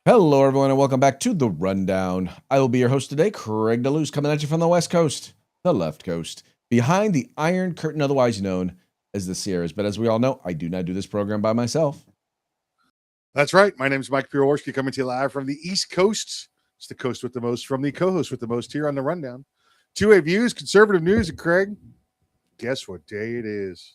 Hello, everyone, and welcome back to The Rundown. I will be your host today, Craig DeLuz, coming at you from the West Coast, the left coast, behind the Iron Curtain, otherwise known as the Sierras. But as we all know, I do not do this program by myself. That's right. My name is Mike Piroworski, coming to you live from the East Coast. It's the coast with the most, from the co-host with the most here on The Rundown. Two-way views, conservative news, and Craig, guess what day it is?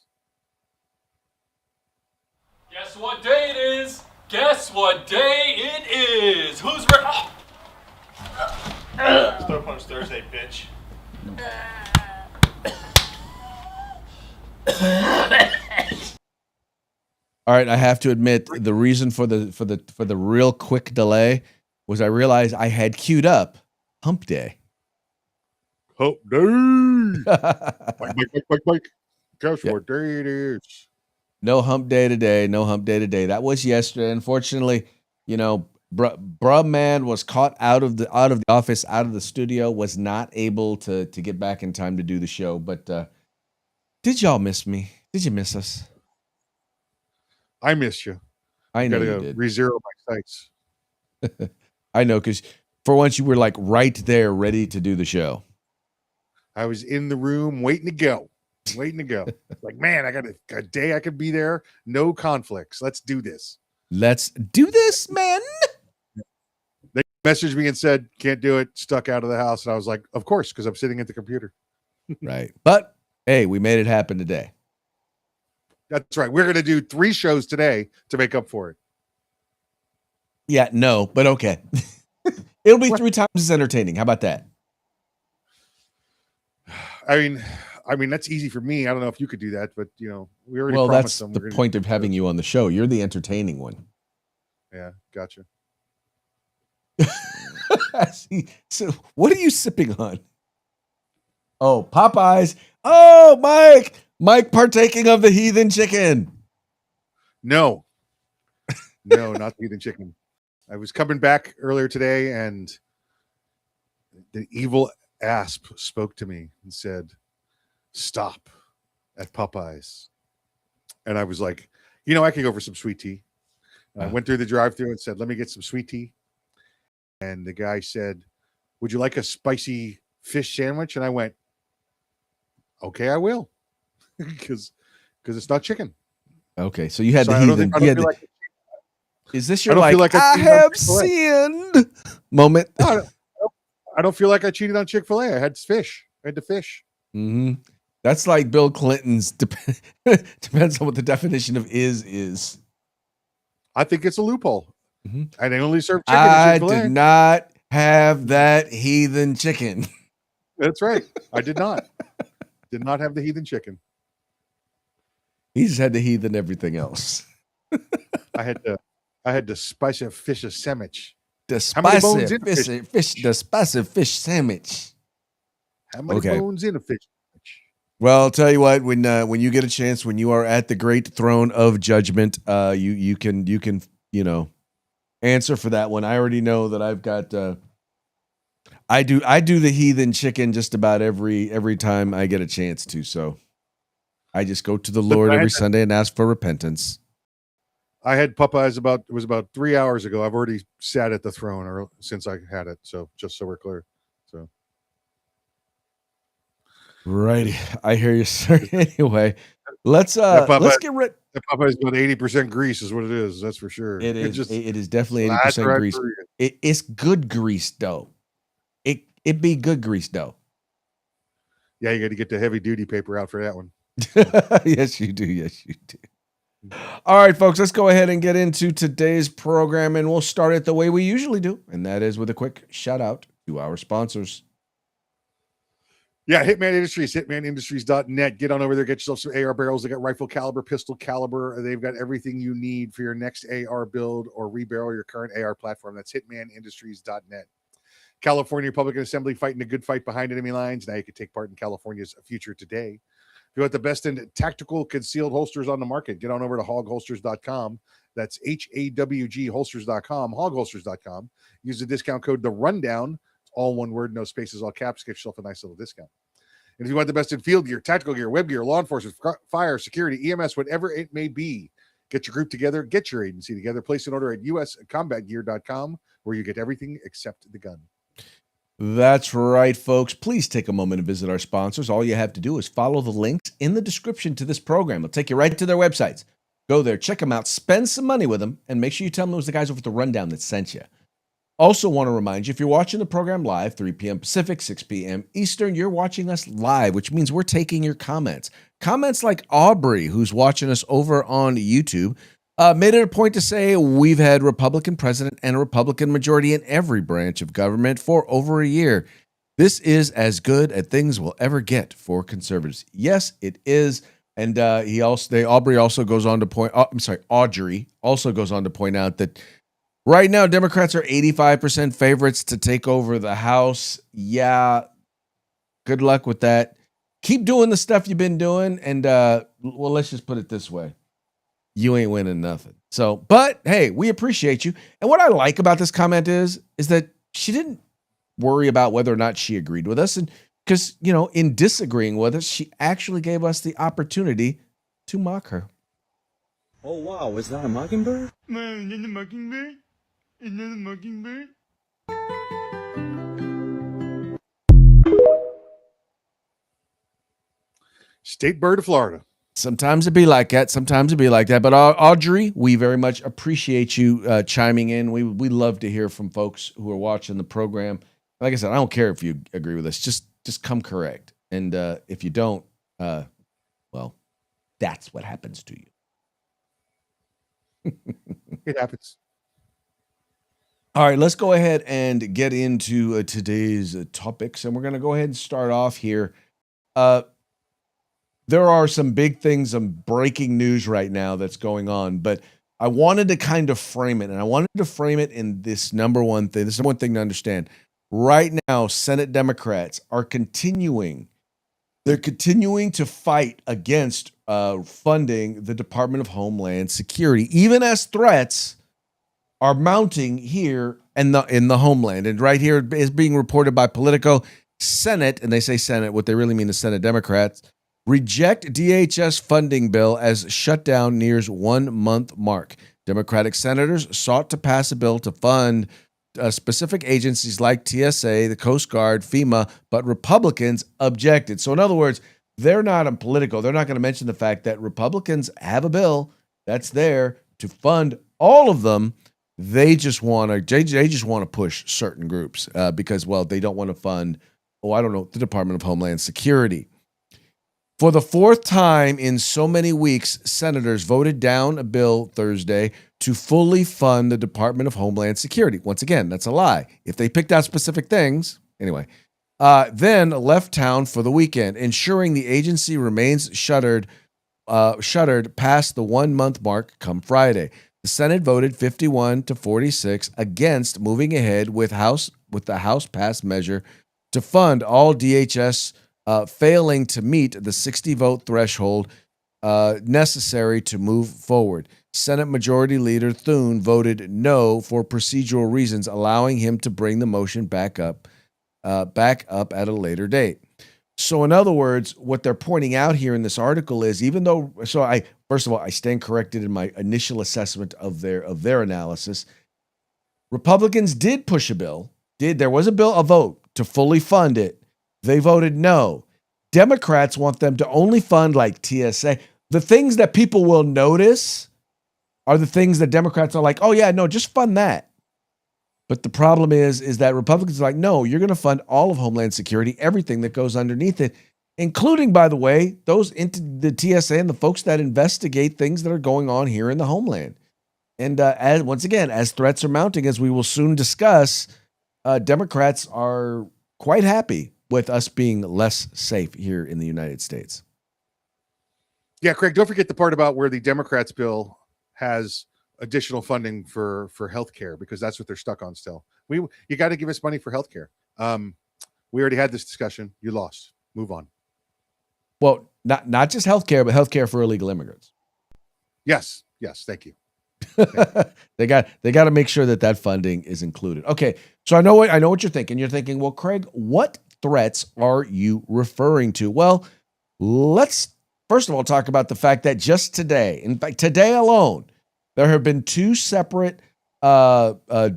Guess what day it is? Guess what day it is? Who's ready? Oh. Throw Punch Thursday, bitch. All right, I have to admit the reason for the real quick delay was I realized I had queued up Hump Day. Hump Day. Mike. Guess what day it is? No hump day today. No hump day today. That was yesterday. Unfortunately, bruh man was caught out of the office, out of the studio, was not able to get back in time to do the show. But did y'all miss me? Did you miss us? I missed you. I know you did. Re-zero my sights. I know, because for once you were like right there, ready to do the show. I was in the room waiting to go. Like, man, I got a day I could be there. No conflicts. Let's do this. Let's do this, man. They messaged me and said, can't do it. Stuck out of the house. And I was like, of course, because I'm sitting at the computer. Right. But hey, we made it happen today. That's right. We're going to do 3 shows today to make up for it. Yeah, no, but okay. It'll be 3 times as entertaining. How about that? I mean, that's easy for me. I don't know if you could do that, but we already that's promised them. The point of having you on the show. You're the entertaining one. Yeah, gotcha. So what are you sipping on? Oh, Popeyes. Oh, Mike partaking of the heathen chicken. No, not the heathen chicken. I was coming back earlier today, and the evil asp spoke to me and said, stop at Popeyes. And I was like, I could go for some sweet tea. And I went through the drive-thru and said, let me get some sweet tea. And the guy said, would you like a spicy fish sandwich? And I went, okay, I will. because it's not chicken. Okay, so you had the heathen. Is this your I have sinned moment? No, I don't feel like I cheated on Chick-fil-A. I had fish. I had the fish. Mm-hmm. That's like Bill Clinton's. Depends on what the definition of is. I think it's a loophole. Mm-hmm. And they only serve chicken. I did not have that heathen chicken. That's right. I did not. Did not have the heathen chicken. He just had the heathen everything else. I had the spicy fish sandwich. The spicy fish sandwich. How many bones in a fish sandwich? Well, I'll tell you what. When you get a chance, when you are at the great throne of judgment, you can answer for that one. I already know that I've got. I do the heathen chicken just about every time I get a chance to. So I just go to the Lord every Sunday and ask for repentance. I had Popeyes it was about 3 hours ago. I've already sat at the throne since I had it. So just so we're clear. So. Righty. I hear you, sir. Anyway, let's get rid. The Popeyes about 80% grease is what it is. That's for sure. It is definitely 80% grease. It's good grease dough. It be good grease dough. Yeah, you got to get the heavy duty paper out for that one. Yes, you do. All right, folks, let's go ahead and get into today's program, and we'll start it the way we usually do, and that is with a quick shout out to our sponsors. Yeah, Hitman Industries, hitmanindustries.net. Get on over there, get yourself some AR barrels. They got rifle caliber, pistol caliber. They've got everything you need for your next AR build or rebarrel your current AR platform. That's hitmanindustries.net. California Republican Assembly fighting a good fight behind enemy lines. Now you can take part in California's future today. If you want the best in tactical concealed holsters on the market, get on over to hogholsters.com. That's HAWG holsters.com, hogholsters.com. Use the discount code The Rundown. It's all one word, no spaces, all caps. Get yourself a nice little discount. And if you want the best in field gear, tactical gear, web gear, law enforcement, fire, security, EMS, whatever it may be, Get your group together, get your agency together, place an order at uscombatgear.com where you get everything except the gun. That's right, folks. Please take a moment and visit our sponsors. All you have to do is follow the links in the description to this program. It'll take you right to their websites. Go there, check them out, spend some money with them, and make sure you tell them it was the guys over at the Rundown that sent you. Also want to remind you, if you're watching the program live, 3 p.m. Pacific, 6 p.m. Eastern, you're watching us live, which means we're taking your comments. Comments like Aubrey, who's watching us over on YouTube, made it a point to say we've had Republican president and a Republican majority in every branch of government for over a year. This is as good as things will ever get for conservatives. Yes, it is. And Audrey also goes on to point out that right now, Democrats are 85% favorites to take over the House. Yeah, good luck with that. Keep doing the stuff you've been doing, and well, let's just put it this way: you ain't winning nothing. So, but hey, we appreciate you. And what I like about this comment is that she didn't worry about whether or not she agreed with us, and because in disagreeing with us, she actually gave us the opportunity to mock her. Oh wow, is that a mockingbird? Man, is that a mockingbird? Is that a mockingbird? State bird of Florida. Sometimes it'd be like that. But Audrey, we very much appreciate you chiming in. We love to hear from folks who are watching the program. Like I said, I don't care if you agree with us. Just come correct. And if you don't, well, that's what happens to you. It happens. All right, let's go ahead and get into today's topics. And we're going to go ahead and start off here. There are some big things, some breaking news right now that's going on, but I wanted to kind of frame it, and I wanted to frame it in this number one thing. This is one thing to understand. Right now, Senate Democrats are continuing to fight against funding the Department of Homeland Security, even as threats are mounting here in the homeland. And right here is being reported by Politico. Senate, and they say Senate, what they really mean is Senate Democrats, reject DHS funding bill as shutdown nears 1 month mark. Democratic senators sought to pass a bill to fund specific agencies like TSA, the Coast Guard, FEMA, but Republicans objected. So in other words, they're not on Politico. They're not going to mention the fact that Republicans have a bill that's there to fund all of them. They just want to push certain groups because, well, they don't want to fund, the Department of Homeland Security. For the fourth time in so many weeks, senators voted down a bill Thursday to fully fund the Department of Homeland Security. Once again, that's a lie. If they picked out specific things, anyway, then left town for the weekend, ensuring the agency remains shuttered past the 1 month mark come Friday. The Senate voted 51-46 against moving ahead with the House passed measure to fund all DHS, failing to meet the 60-vote threshold necessary to move forward. Senate Majority Leader Thune voted no for procedural reasons, allowing him to bring the motion back up at a later date. So in other words, what they're pointing out here in this article is, first of all, I stand corrected in my initial assessment of their analysis. Republicans did push a bill. There was a vote to fully fund it. They voted no. Democrats want them to only fund like TSA. The things that people will notice are the things that Democrats are like, oh yeah, no, just fund that. But the problem is that Republicans are like, no, you're going to fund all of Homeland Security, everything that goes underneath it, including, by the way, those into the TSA and the folks that investigate things that are going on here in the homeland. And as threats are mounting, as we will soon discuss, Democrats are quite happy with us being less safe here in the United States. Yeah, Craig, don't forget the part about where the Democrats bill has additional funding for healthcare, because that's what they're stuck on still. You got to give us money for healthcare. We already had this discussion. You lost. Move on. Well, not just healthcare, but healthcare for illegal immigrants. Yes. Thank you. They got to make sure that funding is included. Okay, so I know what you're thinking. You're thinking, well, Craig, what threats are you referring to? Well, let's first of all, talk about the fact that just today, in fact, today alone, there have been two separate, well, at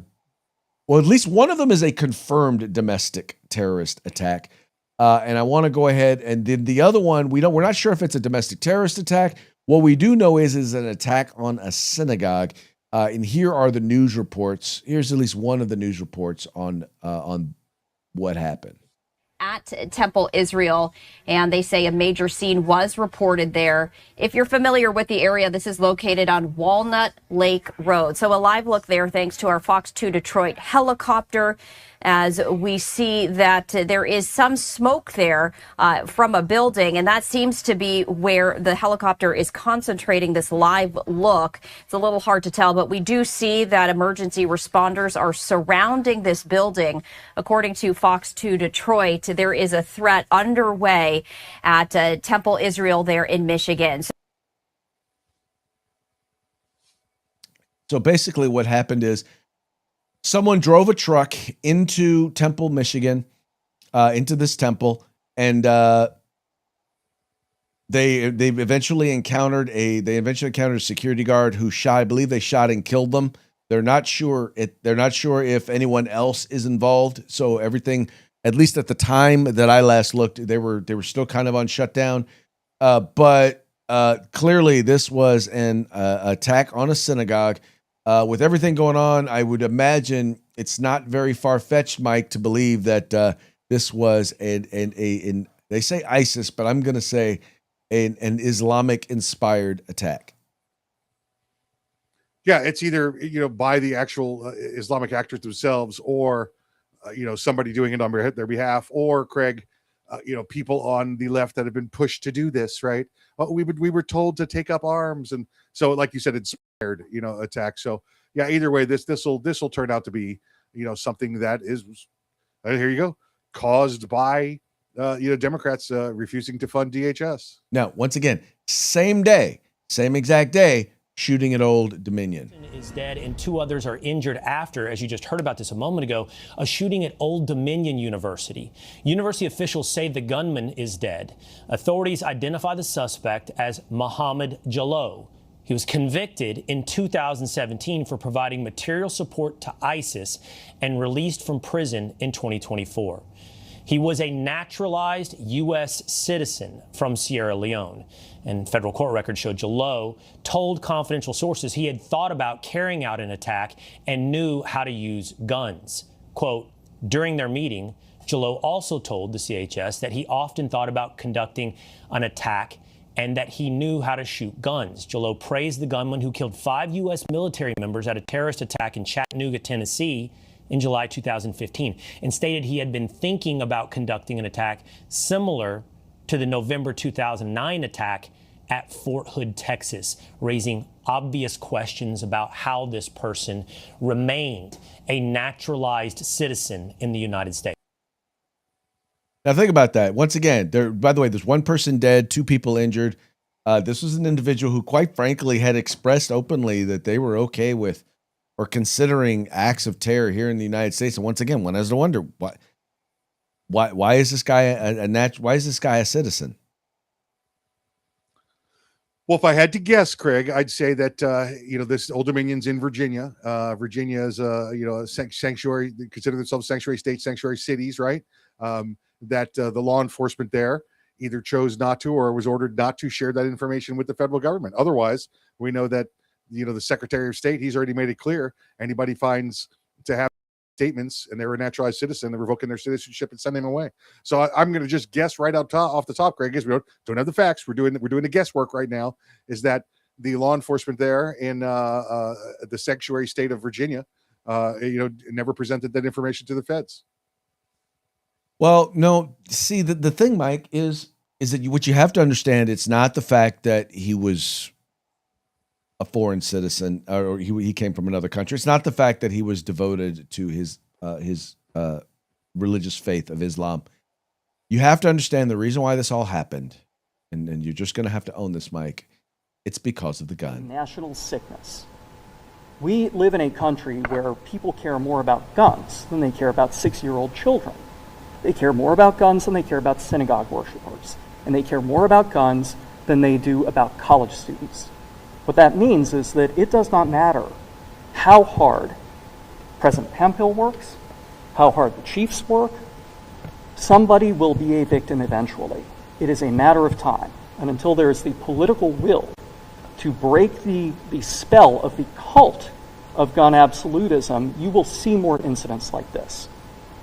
least one of them is a confirmed domestic terrorist attack. And I want to go ahead, and then the other one, we're not sure if it's a domestic terrorist attack. What we do know is an attack on a synagogue. And here are the news reports. Here's at least one of the news reports on what happened. At Temple, Israel, and they say a major scene was reported there. If you're familiar with the area, this is located on Walnut Lake Road. So a live look there thanks to our Fox 2 Detroit helicopter, as we see that there is some smoke there from a building, and that seems to be where the helicopter is concentrating this live look. It's a little hard to tell, but we do see that emergency responders are surrounding this building. According to Fox 2 Detroit, there is a threat underway at Temple, Israel there in Michigan. So basically what happened is someone drove a truck into Temple, Michigan, into this temple, and they eventually encountered a security guard who shot. I believe they shot and killed them. They're not sure if anyone else is involved. So everything, at least at the time that I last looked, they were still kind of on shutdown. But clearly this was an attack on a synagogue. With everything going on, I would imagine it's not very far-fetched, Mike, to believe that this was an they say ISIS, but I'm going to say an Islamic-inspired attack. Yeah, it's either by the actual Islamic actors themselves, or somebody doing it on their behalf, or Craig, people on the left that have been pushed to do this. Right? We were told to take up arms, and so, like you said, inspired, attack. So, yeah, either way, this will turn out to be, something that is, here you go, caused by, Democrats refusing to fund DHS. Now, once again, same exact day, shooting at Old Dominion. Is dead and two others are injured after, as you just heard about this a moment ago, a shooting at Old Dominion University. University officials say the gunman is dead. Authorities identify the suspect as Mohammed Jalloh. He was convicted in 2017 for providing material support to ISIS and released from prison in 2024. He was a naturalized U.S. citizen from Sierra Leone. And federal court records show Jalloh told confidential sources he had thought about carrying out an attack and knew how to use guns. Quote, during their meeting, Jalloh also told the CHS that he often thought about conducting an attack and that he knew how to shoot guns. Jalloh praised the gunman who killed 5 U.S. military members at a terrorist attack in Chattanooga, Tennessee in July 2015, and stated he had been thinking about conducting an attack similar to the November 2009 attack at Fort Hood, Texas, raising obvious questions about how this person remained a naturalized citizen in the United States. Now think about that. Once again, by the way, there's one person dead, 2 people injured. This was an individual who, quite frankly, had expressed openly that they were okay with or considering acts of terror here in the United States. And once again, one has to wonder why is this guy why is this guy a citizen? Well, if I had to guess, Craig, I'd say that this Old Dominion's in Virginia. Virginia is a sanctuary. They consider themselves sanctuary states, sanctuary cities, right? That the law enforcement there either chose not to or was ordered not to share that information with the federal government. Otherwise, we know that the Secretary of State, he's already made it clear, anybody finds to have statements and they're a naturalized citizen, they're revoking their citizenship and sending them away. So I'm going to just guess right off the top, Greg, because we don't have the facts. We're doing the guesswork right now, is that the law enforcement there in the sanctuary state of Virginia, never presented that information to the feds. Well, no, see, the thing, Mike, is that what you have to understand, it's not the fact that he was a foreign citizen or he came from another country. It's not the fact that he was devoted to his religious faith of Islam. You have to understand the reason why this all happened, and you're just going to have to own this, Mike. It's because of the gun. National sickness. We live in a country where people care more about guns than they care about 6-year-old children. They care more about guns than they care about synagogue worshipers. And they care more about guns than they do about college students. What that means is that it does not matter how hard President Hemphill works, how hard the chiefs work, somebody will be a victim eventually. It is a matter of time. And until there is the political will to break the spell of the cult of gun absolutism, you will see more incidents like this.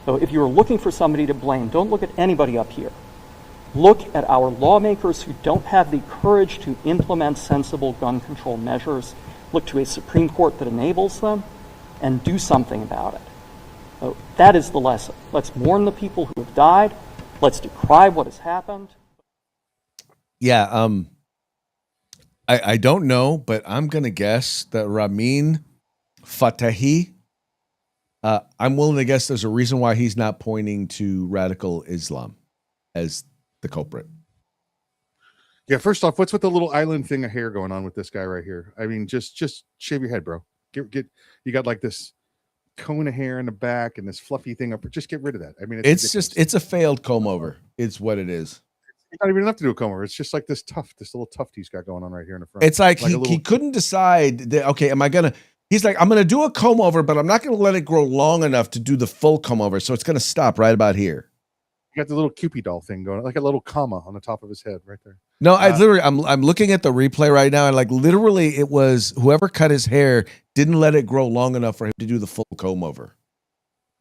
So if you're looking for somebody to blame, don't look at anybody up here. Look at our lawmakers who don't have the courage to implement sensible gun control measures. Look to a Supreme Court that enables them, and do something about it. So that is the lesson. Let's mourn the people who have died. Let's decry what has happened. Yeah, I don't know, but I'm gonna guess that Ramin Fatahi. I'm willing to guess there's a reason why he's not pointing to radical Islam as the culprit. Yeah, first off, what's with the little island thing of hair going on with this guy right here? I mean, just shave your head, bro. Get you got like this cone of hair in the back and this fluffy thing up. Just get rid of that. I mean, it's a failed comb over. It's what it is. It's not even enough to do a comb over. It's just like this little tuft he's got going on right here in the front. It's like he couldn't decide that, okay, he's like, I'm gonna do a comb over, but I'm not gonna let it grow long enough to do the full comb over. So it's gonna stop right about here. You got the little Cupid doll thing going, like a little comma on the top of his head right there. No, I'm looking at the replay right now, and like literally it was whoever cut his hair didn't let it grow long enough for him to do the full comb over.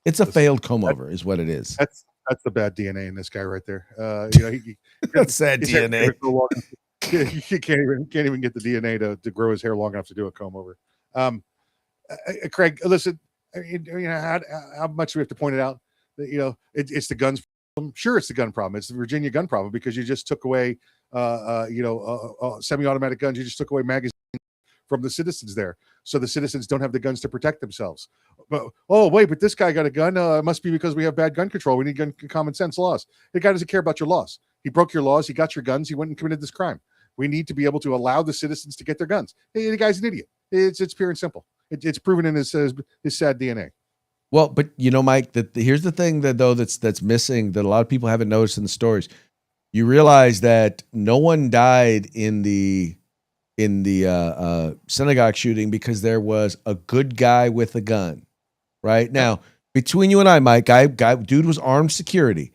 It's a failed comb over is what it is. That's the bad DNA in this guy right there. That's sad DNA. He can't even get the DNA to grow his hair long enough to do a comb over. Craig, listen, how much do we have to point it out that it's the guns problem? Sure, it's the gun problem. It's the Virginia gun problem because you just took away semi-automatic guns. You just took away magazines from the citizens there, so the citizens don't have the guns to protect themselves. But but this guy got a gun. It must be because we have bad gun control. We need common sense laws. The guy doesn't care about your laws. He broke your laws. He got your guns. He went and committed this crime. We need to be able to allow the citizens to get their guns. Hey, the guy's an idiot. It's pure and simple. It's proven in his sad DNA. Well, but Mike, here's the thing that's missing that a lot of people haven't noticed in the stories. You realize that no one died in the synagogue shooting because there was a good guy with a gun. Right now, between you and I, Mike, dude was armed security.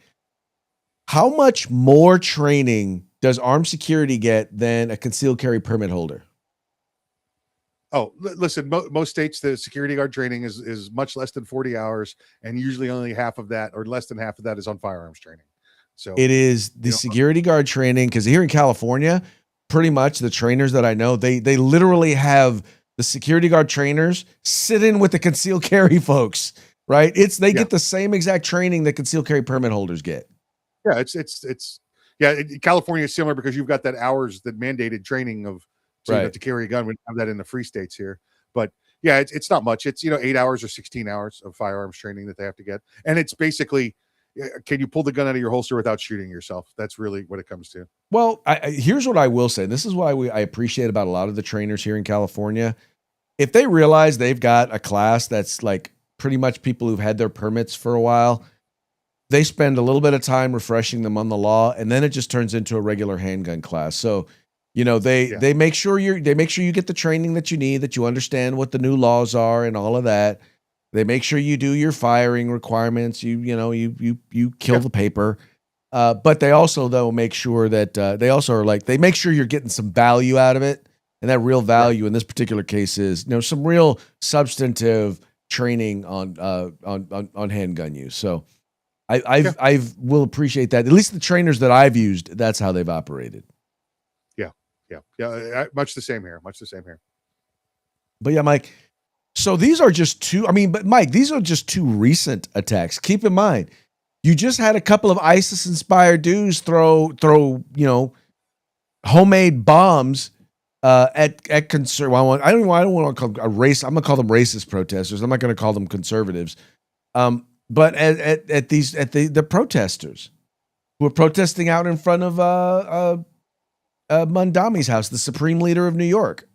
How much more training does armed security get than a concealed carry permit holder? Oh, listen, most states, the security guard training is much less than 40 hours, and usually only half of that or less than half of that is on firearms training. So it is the security guard training, because here in California, pretty much the trainers that I know, they literally have the security guard trainers sit in with the concealed carry folks, right? They get the same exact training that concealed carry permit holders get. Yeah, California is similar because you've got that hours that mandated training of to carry a gun. We have that in the free states here, but yeah, it's not much. It's 8 hours or 16 hours of firearms training that they have to get, and it's basically, can you pull the gun out of your holster without shooting yourself? That's really what it comes to. Well, here's what I will say. This is why I appreciate about a lot of the trainers here in California. If they realize they've got a class that's like pretty much people who've had their permits for a while, they spend a little bit of time refreshing them on the law, and then it just turns into a regular handgun class. So, they make sure you get the training that you need, that you understand what the new laws are and all of that. They make sure you do your firing requirements. You kill the paper. But they also make sure that they make sure you're getting some value out of it. And that real value in this particular case is, some real substantive training on handgun use. So I will appreciate that. At least the trainers that I've used, that's how they've operated. Yeah. Much the same here. But yeah, Mike. So these are just two. But Mike, these are just two recent attacks. Keep in mind, you just had a couple of ISIS-inspired dudes throw homemade bombs at conservative. I don't want to call them a race. I'm gonna call them racist protesters. I'm not gonna call them conservatives. But at the protesters who are protesting out in front of Mondami's house, the Supreme Leader of New York.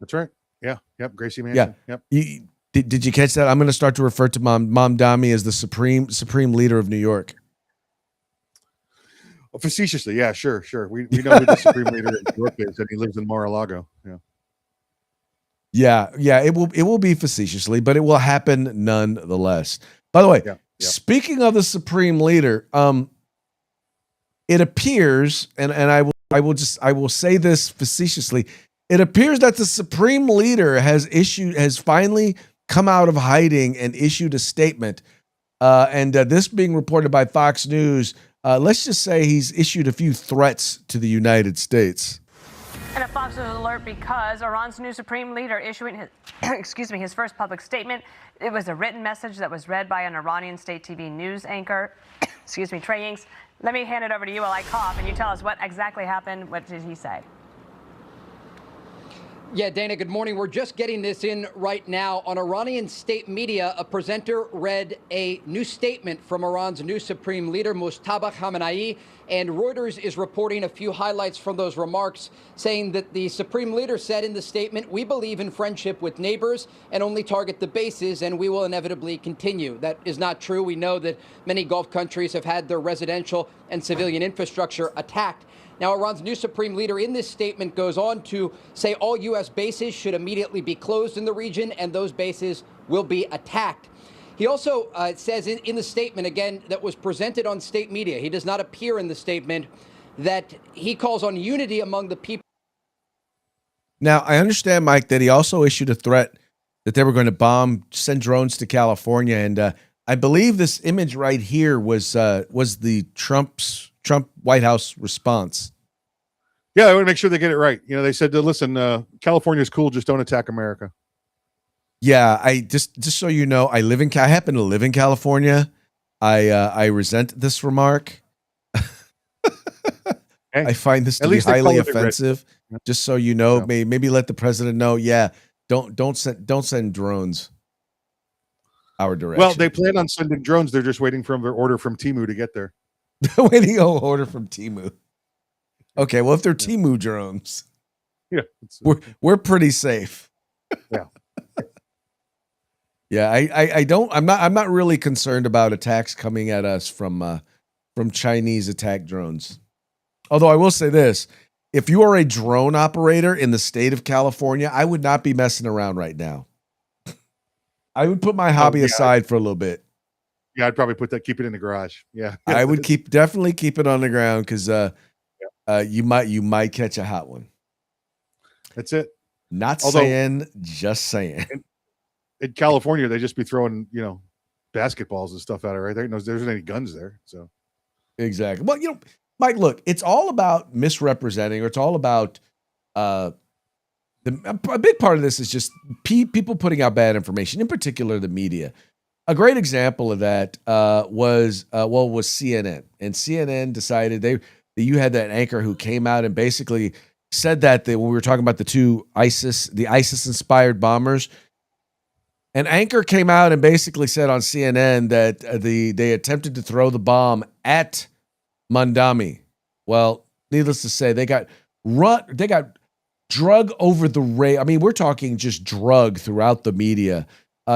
That's right. Yeah. Yep. Gracie Mansion. Yeah. Yep. Did you catch that? I'm going to start to refer to Mondami as the Supreme Leader of New York. Oh, facetiously, yeah, sure. We know who the supreme leader in Europe is, and he lives in Mar-a-Lago. Yeah. Yeah. It will be facetiously, but it will happen nonetheless. By the way, Yeah. speaking of the supreme leader, it appears, and I will say this facetiously, it appears that the supreme leader has finally come out of hiding and issued a statement. And this being reported by Fox News, let's just say he's issued a few threats to the United States. And a Fox News alert because Iran's new supreme leader issuing his, his first public statement. It was a written message that was read by an Iranian state TV news anchor. Trey Inks. Let me hand it over to you while I cough, and you tell us what exactly happened. What did he say? Yeah, Dana, good morning. We're just getting this in right now. On Iranian state media, a presenter read a new statement from Iran's new supreme leader, Mujtaba Khamenei, and Reuters is reporting a few highlights from those remarks, saying that the supreme leader said in the statement, "We believe in friendship with neighbors and only target the bases, and we will inevitably continue." That is not true. We know that many Gulf countries have had their residential and civilian infrastructure attacked. Now, Iran's new supreme leader in this statement goes on to say all U.S. bases should immediately be closed in the region, and those bases will be attacked. He also says in the statement, again, that was presented on state media, he does not appear in the statement, that he calls on unity among the people. Now, I understand, Mike, that he also issued a threat that they were going to send drones to California. And I believe this image right here was the Trump White House response. Yeah, I want to make sure they get it right. They said, listen, California's cool, just don't attack America. Yeah, I just so you know, I happen to live in California. I resent this remark. Hey, I find this to be highly offensive. Just so you know, maybe let the president know. Yeah, don't send drones our direction. Well, they plan on sending drones. They're just waiting for their order from Temu to get there. Waiting on order from Temu. Okay, well, if they're Temu drones, yeah, we're pretty safe. Yeah. Yeah, I'm not really concerned about attacks coming at us from Chinese attack drones. Although I will say this, if you are a drone operator in the state of California, I would not be messing around right now. I would put my hobby aside for a little bit. Yeah, I'd probably keep it in the garage. Yeah. I would definitely keep it on the ground because you might catch a hot one. That's it. Just saying. In California, they just be throwing, basketballs and stuff at it, right? There's any guns there. So exactly. Well, Mike, look, it's all about misrepresenting, or it's all about a big part of this is just people putting out bad information, in particular the media. A great example of that was CNN, and CNN decided that you had that anchor who came out and basically said that when we were talking about the ISIS inspired bombers. An anchor came out and basically said on CNN that they attempted to throw the bomb at Mandami. Well, needless to say, they got drug over the rail. I mean, we're talking just drug throughout the media.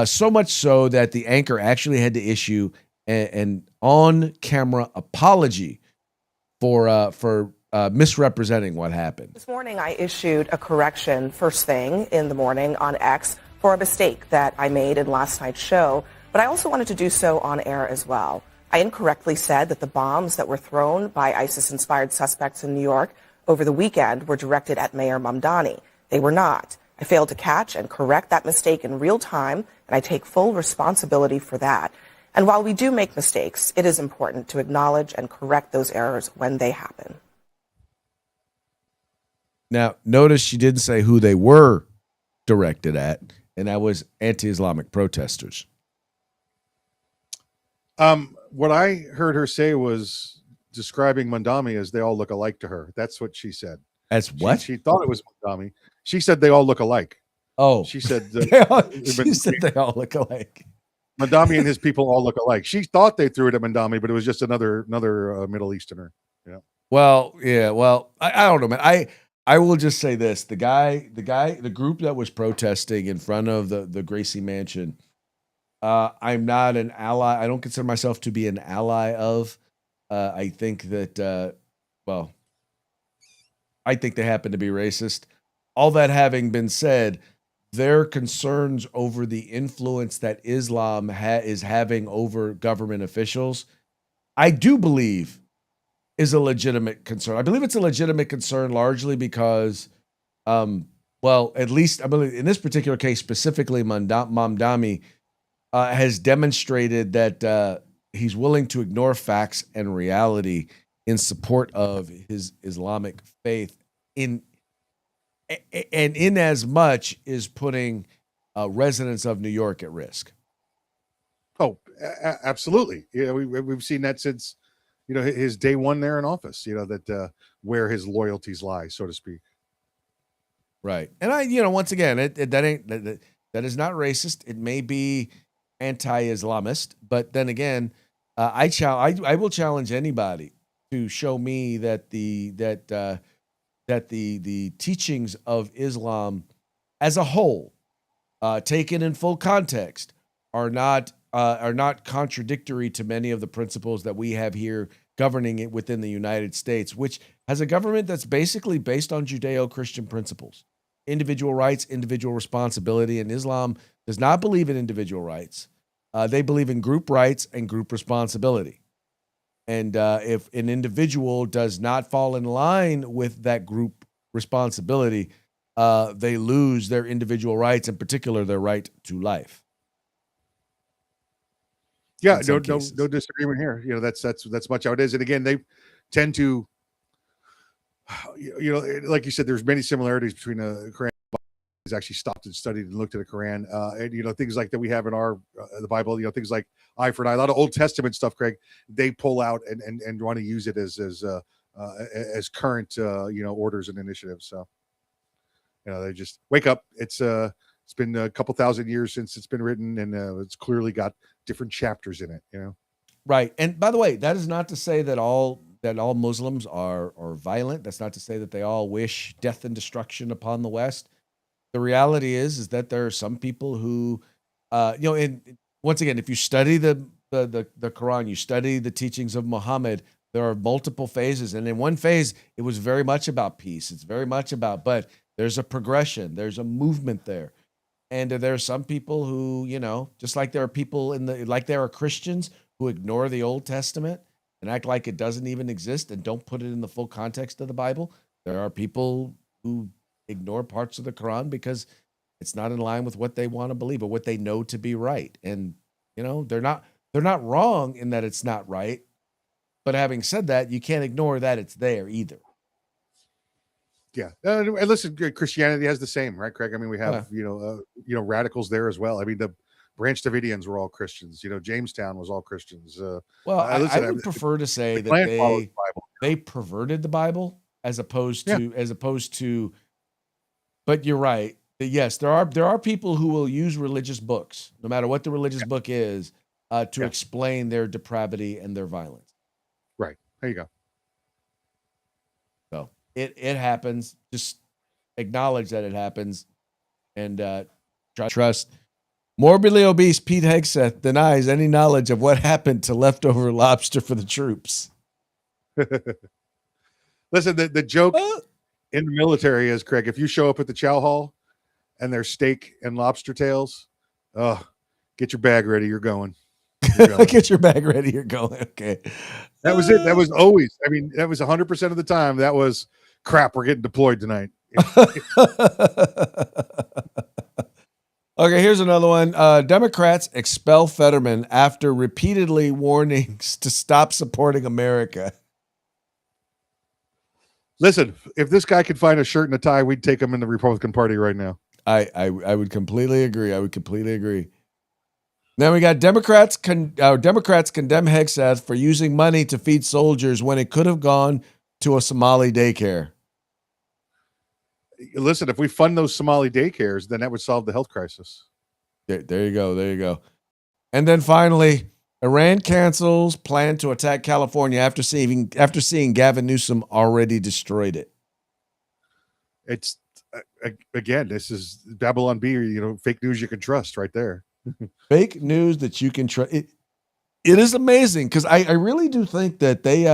So much so that the anchor actually had to issue an on-camera apology for misrepresenting what happened. This morning, I issued a correction first thing in the morning on X for a mistake that I made in last night's show, but I also wanted to do so on air as well. I incorrectly said that the bombs that were thrown by ISIS-inspired suspects in New York over the weekend were directed at Mayor Mamdani. They were not. I failed to catch and correct that mistake in real time, and I take full responsibility for that. And while we do make mistakes, it is important to acknowledge and correct those errors when they happen. Now, notice she didn't say who they were directed at, and that was anti-Islamic protesters. What I heard her say was describing Mandami as they all look alike to her. That's what she said. As what? She thought it was Mandami. She said they all look alike. Oh. She said they all look alike. Mandami and his people all look alike. She thought they threw it at Mandami, but it was just another Middle Easterner. Yeah. Well, yeah. Well, I don't know, man. I will just say this: the group that was protesting in front of the Gracie Mansion. I'm not an ally. I don't consider myself to be an ally of. I think that well, I think they happen to be racist. All that having been said, their concerns over the influence that Islam is having over government officials, I do believe is a legitimate concern. I believe it's a legitimate concern largely because, well, at least I believe in this particular case specifically, Mamdani has demonstrated that he's willing to ignore facts and reality in support of his Islamic faith, in as much is putting residents of New York at risk. Oh, absolutely. Yeah, we've seen that since, his day one there in office. That where his loyalties lie, so to speak. Right, and once again, that is not racist. It may be anti-Islamist, but then again, I will challenge anybody to show me that the teachings of Islam as a whole, taken in full context, are not contradictory to many of the principles that we have here governing it within the United States, which has a government that's basically based on Judeo-Christian principles. Individual rights, individual responsibility, and Islam does not believe in individual rights. They believe in group rights and group responsibility. And if an individual does not fall in line with that group responsibility, they lose their individual rights, in particular, their right to life. Yeah, no disagreement here. That's much how it is. And again, they tend to, like you said, there's many similarities between the Quran. He's actually stopped and studied and looked at the Quran, and things like that we have in our the Bible. Things like eye for an eye. A lot of Old Testament stuff, Craig. They pull out and want to use it as current orders and initiatives. So they just wake up. It's been a couple thousand years since it's been written, and it's clearly got different chapters in it. Right. And by the way, that is not to say that all Muslims are violent. That's not to say that they all wish death and destruction upon the West. The reality is that there are some people who, and once again, if you study the Quran, you study the teachings of Muhammad, there are multiple phases. And in one phase, it was very much about peace. It's very much about, but there's a progression, there's a movement there. And there are some people who, just like there are people like there are Christians who ignore the Old Testament and act like it doesn't even exist and don't put it in the full context of the Bible. There are people who ignore parts of the Quran because it's not in line with what they want to believe or what they know to be right. And, they're not wrong in that it's not right. But having said that, you can't ignore that it's there either. Yeah. And listen, Christianity has the same, right, Craig? I mean, we have, radicals there as well. I mean, the Branch Davidians were all Christians. Jamestown was all Christians. I would prefer to say that they perverted the Bible as opposed to, but you're right. Yes, there are people who will use religious books, no matter what the religious book is, to explain their depravity and their violence. Right. There you go. So it happens. Just acknowledge that it happens, and trust. Morbidly obese Pete Hegseth denies any knowledge of what happened to leftover lobster for the troops. Listen, the joke in the military is, Craig, if you show up at the chow hall and there's steak and lobster tails, get your bag ready. You're going. Get your bag ready. You're going. Okay. That was it. That was always, that was 100% of the time. That was crap. We're getting deployed tonight. Okay, here's another one. Democrats expel Fetterman after repeatedly warnings to stop supporting America. Listen, if this guy could find a shirt and a tie, we'd take him in the Republican Party right now. I would completely agree. Then we got Democrats condemn Hegseth for using money to feed soldiers when it could have gone to a Somali daycare. Listen, if we fund those Somali daycares, then that would solve the health crisis. There you go. And then finally, Iran cancels plan to attack California after seeing Gavin Newsom already destroyed it. It's again, this is Babylon B, fake news you can trust right there. Fake news that you can trust. It is amazing because I really do think that they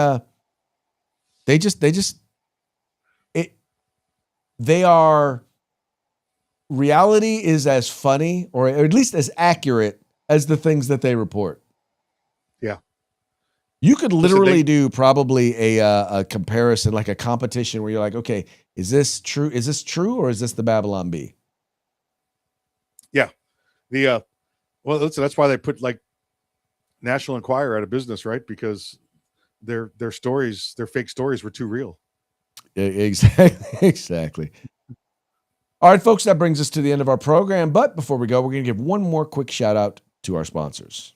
they are, reality is as funny or at least as accurate as the things that they report. Yeah. You could literally do probably a comparison, like a competition where you're like, okay, is this true? Is this true? Or is this the Babylon Bee? Yeah. Well, that's why they put like National Enquirer out of business, right? Because their stories, their fake stories were too real. Exactly. All right, folks, that brings us to the end of our program. But before we go, we're going to give one more quick shout out to our sponsors.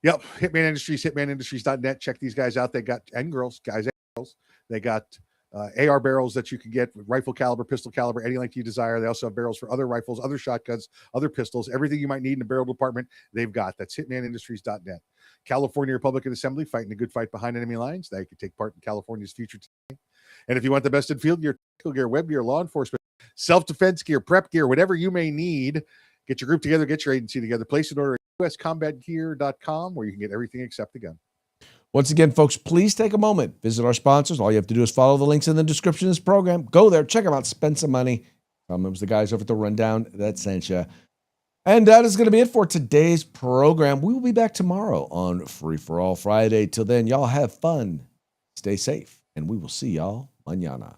Yep. Hitman Industries, hitmanindustries.net. Check these guys out. They got, and girls, guys and girls. They got AR barrels that you can get with rifle caliber, pistol caliber, any length you desire. They also have barrels for other rifles, other shotguns, other pistols, everything you might need in the barrel department. They've got. That's hitmanindustries.net. California Republican Assembly, fighting a good fight behind enemy lines. Now you can take part in California's future today. And if you want the best in field gear, technical gear, web gear, law enforcement, self-defense gear, prep gear, whatever you may need, get your group together, get your agency together, place an order at uscombatgear.com where you can get everything except the gun. Once again, folks, please take a moment, visit our sponsors. All you have to do is follow the links in the description of this program. Go there, check them out, spend some money. It was the guys over at the Rundown that sent you. And that is going to be it for today's program. We will be back tomorrow on Free for All Friday. Till then, y'all have fun, stay safe, and we will see y'all mañana.